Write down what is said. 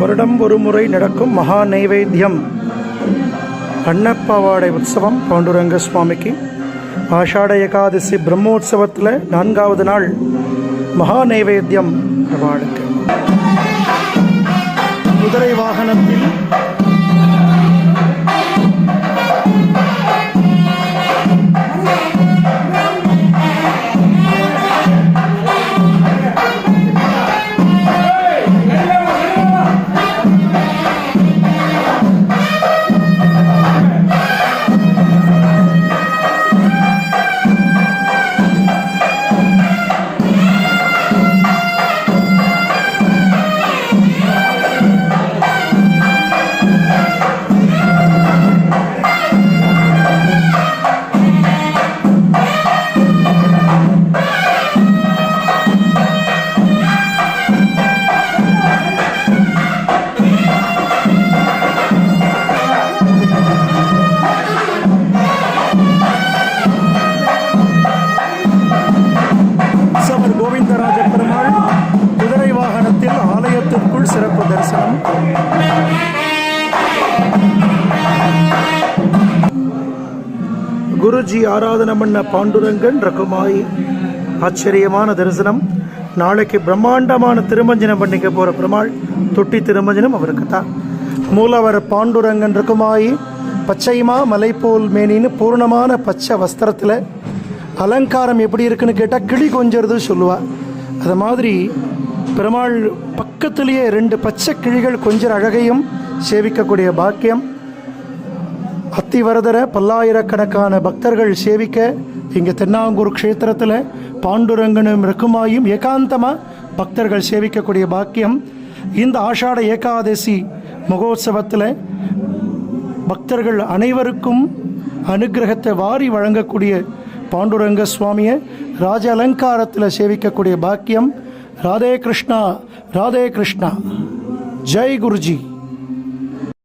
வருடம் ஒரு முறை நடக்கும் மகா நைவேத்தியம் அன்னப்பாவாடை உற்சவம் பாண்டுரங்க சுவாமிக்கு ஆஷாட ஏகாதசி பிரம்மோற்சவத்தில் 4வது நாள் மகா நைவேத்தியம் பிரபாடுக்கு குதிரை வாகனத்தில் கோவிந்தராஜ பெருமாள் குதிரை வாகனத்தில் ஆலயத்திற்குள் சிறப்பு தரிசனம். குருஜி ஆராதனை பண்ண பாண்டுரங்கன் ரகுமாயி ஆச்சரியமான தரிசனம். நாளைக்கு பிரம்மாண்டமான திருமஞ்சனம் பண்ணிக்க போகிற பெருமாள் தொட்டி திருமஞ்சனம் அவருக்கு தான். மூலவர் பாண்டுரங்கன் ரகுமாயி பச்சைமா மலை போல் மேனின்னு பூர்ணமான பச்சை வஸ்திரத்தில் அலங்காரம் எப்படி இருக்குன்னு கேட்டால் கிளி கொஞ்சிறது சொல்லுவாள். அது மாதிரி பெருமாள் பக்கத்திலேயே 2 பச்சை கிளிகள் கொஞ்சம் அழகையும் சேவிக்கக்கூடிய பாக்கியம். அத்திவரதரை பல்லாயிரக்கணக்கான பக்தர்கள் சேவிக்க இங்கே தென்னாங்கூர் க்ஷேத்திரத்தில் பாண்டுரங்கனும் ரகுமாயும் ஏகாந்தமாக பக்தர்கள் சேவிக்கக்கூடிய பாக்கியம். இந்த ஆஷாட ஏகாதசி மகோத்சவத்தில் பக்தர்கள் அனைவருக்கும் அனுகிரகத்தை வாரி வழங்கக்கூடிய பாண்டுரங்க சுவாமியை ராஜ அலங்காரத்தில் சேவிக்கக்கூடிய பாக்கியம். ராதே கிருஷ்ணா, ராதே கிருஷ்ணா. ஜெய் குருஜி.